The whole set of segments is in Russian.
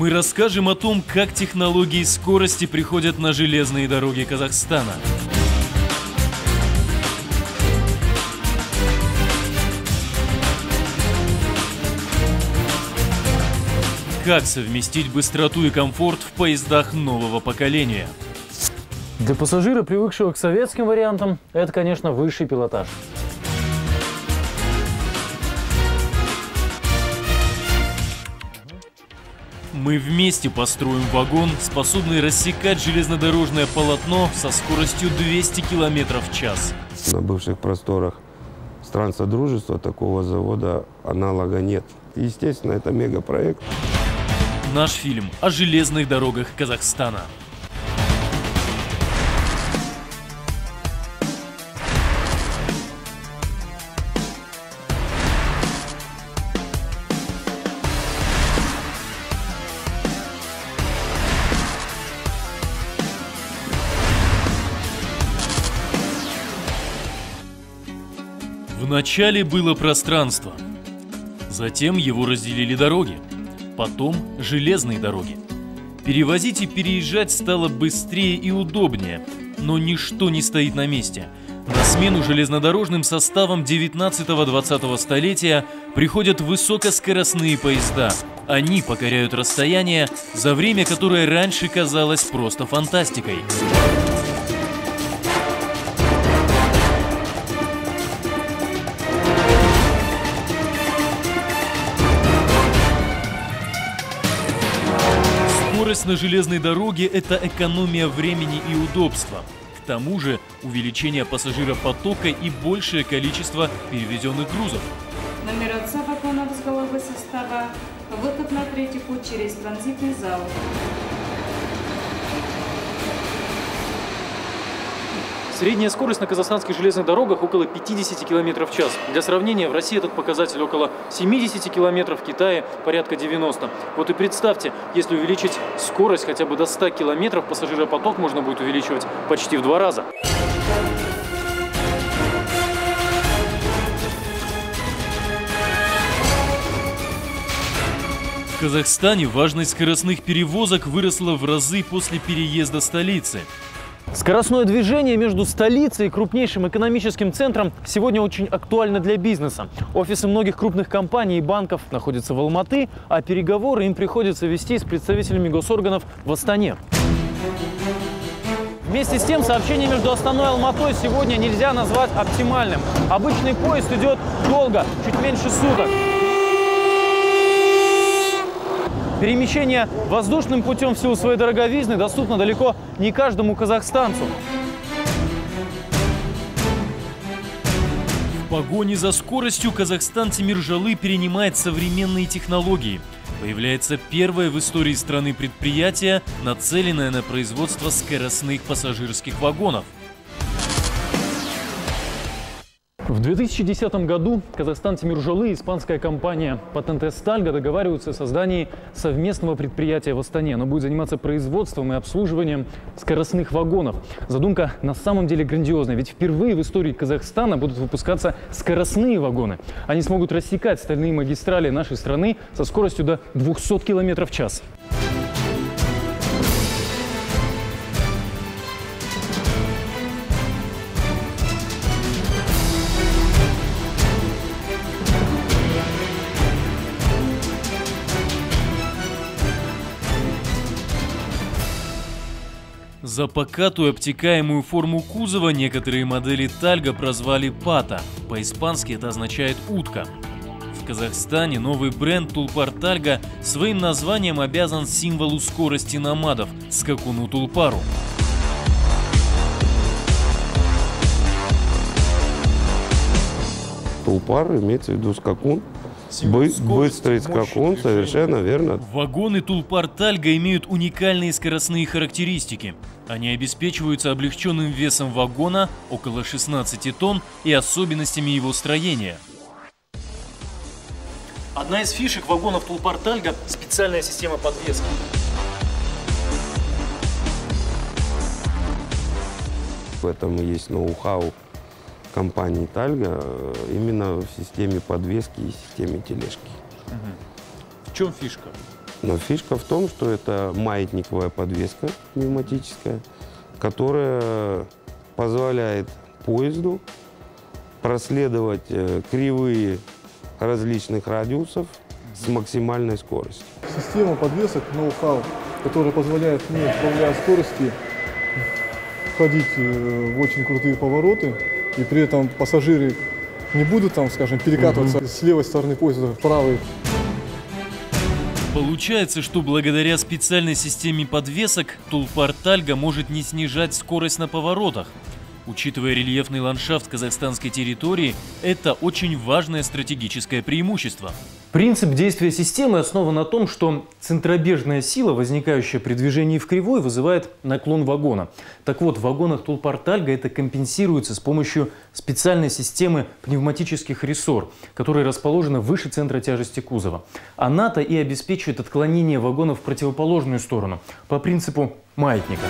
Мы расскажем о том, как технологии скорости приходят на железные дороги Казахстана. Как совместить быстроту и комфорт в поездах нового поколения? Для пассажира, привыкшего к советским вариантам, это, конечно, высший пилотаж. Мы вместе построим вагон, способный рассекать железнодорожное полотно со скоростью 200 км в час. На бывших просторах стран Содружества такого завода аналога нет. Естественно, это мегапроект. Наш фильм о железных дорогах Казахстана. Вначале было пространство, затем его разделили дороги, потом железные дороги. Перевозить и переезжать стало быстрее и удобнее, но ничто не стоит на месте. На смену железнодорожным составам 19-20 столетия приходят высокоскоростные поезда. Они покоряют расстояние за время, которое раньше казалось просто фантастикой. Скорость на железной дороге – это экономия времени и удобства. К тому же увеличение пассажиропотока и большее количество перевезенных грузов. Нумерация вагонов с головы состава, выход на третий путь через транзитный зал. Средняя скорость на казахстанских железных дорогах около 50 км в час. Для сравнения, в России этот показатель около 70 км, в Китае порядка 90. Вот и представьте, если увеличить скорость хотя бы до 100 км, пассажиропоток можно будет увеличивать почти в 2 раза. В Казахстане важность скоростных перевозок выросла в разы после переезда столицы. Скоростное движение между столицей и крупнейшим экономическим центром сегодня очень актуально для бизнеса. Офисы многих крупных компаний и банков находятся в Алматы, а переговоры им приходится вести с представителями госорганов в Астане. Вместе с тем, сообщение между Астаной и Алматой сегодня нельзя назвать оптимальным. Обычный поезд идет долго, чуть меньше суток. Перемещение воздушным путем в силу своей дороговизны доступно далеко не каждому казахстанцу. В погоне за скоростью Казахстан Тимиржалы перенимает современные технологии. Появляется первое в истории страны предприятие, нацеленное на производство скоростных пассажирских вагонов. В 2010 году Казахстан Тимиржалы и испанская компания Patentes Talgo договариваются о создании совместного предприятия в Астане. Оно будет заниматься производством и обслуживанием скоростных вагонов. Задумка на самом деле грандиозная, ведь впервые в истории Казахстана будут выпускаться скоростные вагоны. Они смогут рассекать стальные магистрали нашей страны со скоростью до 200 км в час. За покатую обтекаемую форму кузова некоторые модели Talgo прозвали Pata. По-испански это означает «утка». В Казахстане новый бренд Tulpar Talgo своим названием обязан символу скорости номадов – скакуну Тулпару. Тулпар имеется в виду скакун. Быстрый скакун, совершенно верно. Вагоны Tulpar Talgo имеют уникальные скоростные характеристики. Они обеспечиваются облегченным весом вагона, около 16 тонн, и особенностями его строения. Одна из фишек вагонов Tulpar Talgo – специальная система подвески. В этом и есть ноу-хау компании Talgo именно в системе подвески и системе тележки. В чем фишка? Но фишка в том, что это маятниковая подвеска пневматическая, которая позволяет поезду проследовать кривые различных радиусов с максимальной скоростью. Система подвесок ноу-хау, которая позволяет мне, управляя скорости, входить в очень крутые повороты, и при этом пассажиры не будут там, скажем, перекатываться с левой стороны поезда в правой. Получается, что благодаря специальной системе подвесок Тулпар Тальга может не снижать скорость на поворотах. Учитывая рельефный ландшафт казахстанской территории, это очень важное стратегическое преимущество. Принцип действия системы основан на том, что центробежная сила, возникающая при движении в кривой, вызывает наклон вагона. Так вот, в вагонах Тулпар Тальга это компенсируется с помощью специальной системы пневматических рессор, которые расположены выше центра тяжести кузова. Она-то и обеспечивает отклонение вагона в противоположную сторону по принципу маятника.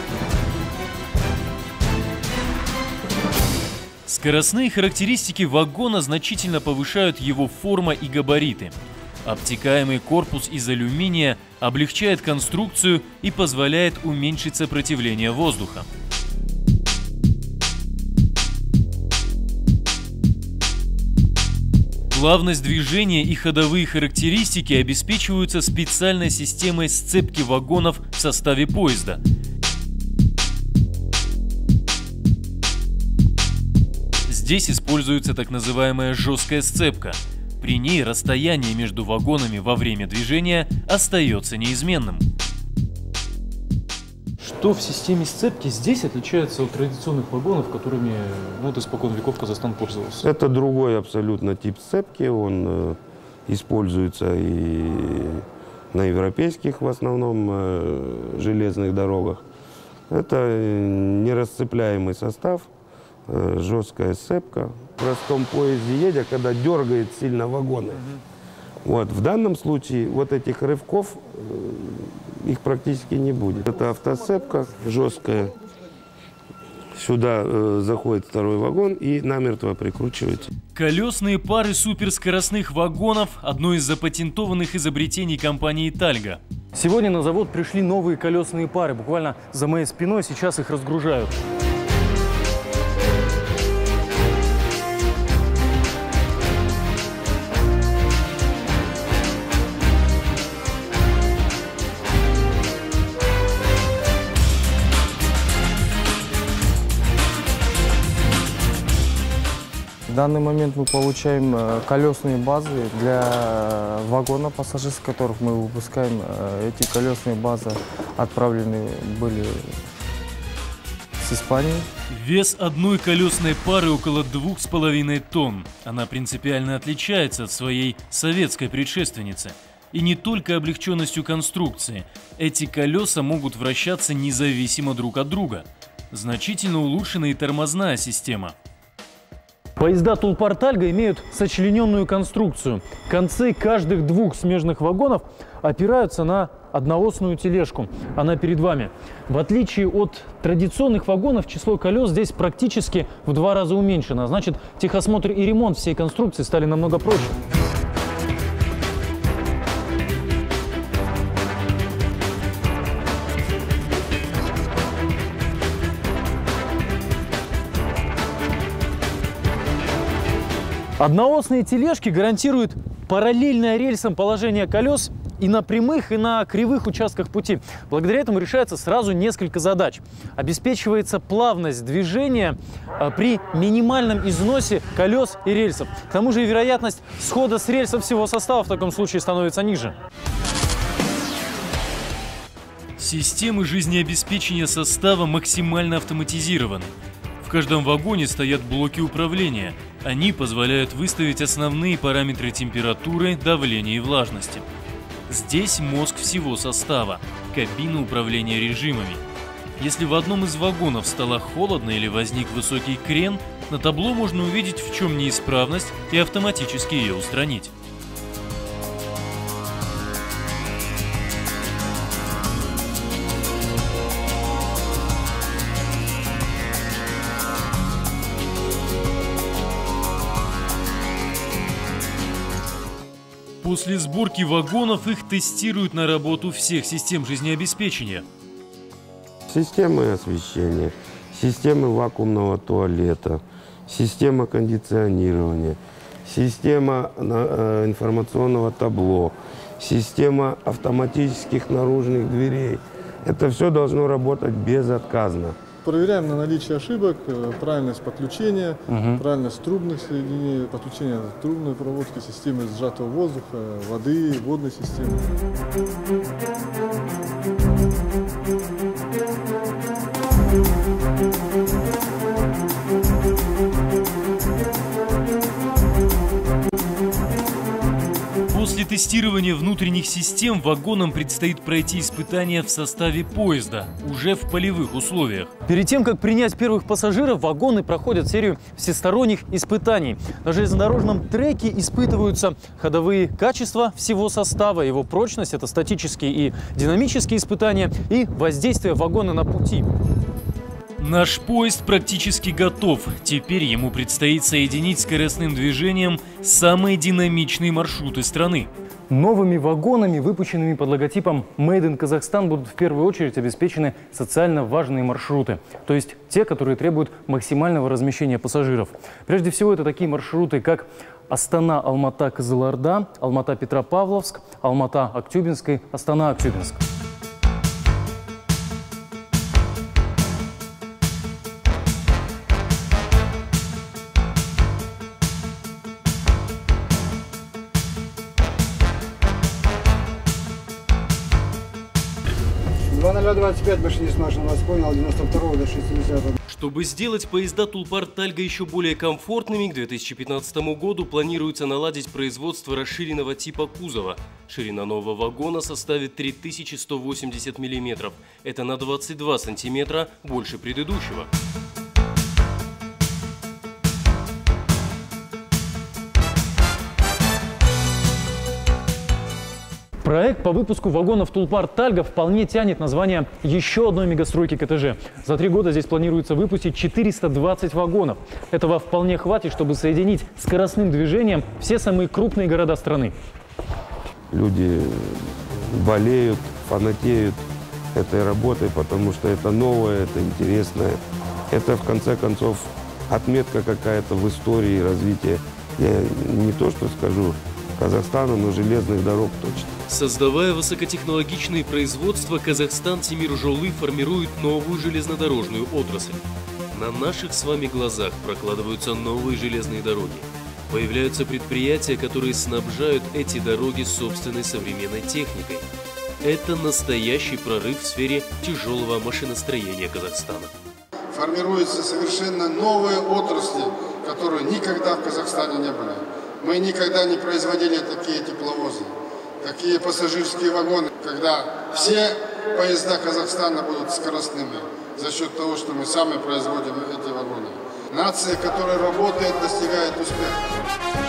Скоростные характеристики вагона значительно повышают его форма и габариты. Обтекаемый корпус из алюминия облегчает конструкцию и позволяет уменьшить сопротивление воздуха. Плавность движения и ходовые характеристики обеспечиваются специальной системой сцепки вагонов в составе поезда. Здесь используется так называемая жесткая сцепка. При ней расстояние между вагонами во время движения остается неизменным. Что в системе сцепки здесь отличается от традиционных вагонов, которыми испокон веков Казахстан пользовался? Это другой абсолютно тип сцепки. Он используется и на европейских в основном железных дорогах. Это нерасцепляемый состав. Жесткая сцепка. В простом поезде едя, когда дергает сильно вагоны. Вот. В данном случае вот этих рывков их практически не будет. Это автосцепка жесткая. Сюда заходит второй вагон и намертво прикручивается. Колесные пары суперскоростных вагонов – одно из запатентованных изобретений компании «Тальга». Сегодня на завод пришли новые колесные пары. Буквально за моей спиной сейчас их разгружают. В данный момент мы получаем колесные базы для вагона пассажирских, которых мы выпускаем. Эти колесные базы отправлены были с Испании. Вес одной колесной пары около 2,5 тонн. Она принципиально отличается от своей советской предшественницы. И не только облегченностью конструкции. Эти колеса могут вращаться независимо друг от друга. Значительно улучшена и тормозная система. Поезда Тулпар Тальга имеют сочлененную конструкцию. Концы каждых двух смежных вагонов опираются на одноосную тележку. Она перед вами. В отличие от традиционных вагонов, число колес здесь практически в 2 раза уменьшено. Значит, техосмотр и ремонт всей конструкции стали намного проще. Одноосные тележки гарантируют параллельное рельсам положение колес и на прямых, и на кривых участках пути. Благодаря этому решается сразу несколько задач. Обеспечивается плавность движения при минимальном износе колес и рельсов. К тому же и вероятность схода с рельсов всего состава в таком случае становится ниже. Системы жизнеобеспечения состава максимально автоматизированы. В каждом вагоне стоят блоки управления. Они позволяют выставить основные параметры температуры, давления и влажности. Здесь мозг всего состава – кабина управления режимами. Если в одном из вагонов стало холодно или возник высокий крен, на табло можно увидеть, в чем неисправность, и автоматически ее устранить. После сборки вагонов их тестируют на работу всех систем жизнеобеспечения. Системы освещения, системы вакуумного туалета, система кондиционирования, система информационного табло, система автоматических наружных дверей. Это все должно работать безотказно. Проверяем на наличие ошибок, правильность подключения, правильность трубных соединений, подключение трубной проводки, системы сжатого воздуха, воды, водной системы. После тестирования внутренних систем вагонам предстоит пройти испытания в составе поезда, уже в полевых условиях. Перед тем, как принять первых пассажиров, вагоны проходят серию всесторонних испытаний. На железнодорожном треке испытываются ходовые качества всего состава, его прочность, это статические и динамические испытания, и воздействие вагона на пути. Наш поезд практически готов. Теперь ему предстоит соединить скоростным движением самые динамичные маршруты страны. Новыми вагонами, выпущенными под логотипом Made in Kazakhstan, будут в первую очередь обеспечены социально важные маршруты, то есть те, которые требуют максимального размещения пассажиров. Прежде всего, это такие маршруты, как Астана-Алмата-Кызылорда, Алмата-Петропавловск, Алмата-Актюбинск и Астана-Актюбинск. Машинист машин вас понял, 92 до 60. Чтобы сделать поезда Тулпар-Тальга еще более комфортными, к 2015 году планируется наладить производство расширенного типа кузова. Ширина нового вагона составит 3180 мм. Это на 22 сантиметра больше предыдущего. Проект по выпуску вагонов Тулпар-Тальга вполне тянет название еще одной мегастройки КТЖ. За 3 года здесь планируется выпустить 420 вагонов. Этого вполне хватит, чтобы соединить скоростным движением все самые крупные города страны. Люди болеют, фанатеют этой работой, потому что это новое, это интересное. Это, в конце концов, отметка какая-то в истории развития. Я не то что скажу Казахстана, но железных дорог точно. Создавая высокотехнологичные производства, Казахстан Темиржолы формирует новую железнодорожную отрасль. На наших с вами глазах прокладываются новые железные дороги. Появляются предприятия, которые снабжают эти дороги собственной современной техникой. Это настоящий прорыв в сфере тяжелого машиностроения Казахстана. Формируются совершенно новые отрасли, которые никогда в Казахстане не были. Мы никогда не производили такие тепловозы, такие пассажирские вагоны, когда все поезда Казахстана будут скоростными за счет того, что мы сами производим эти вагоны. Нация, которая работает, достигает успеха.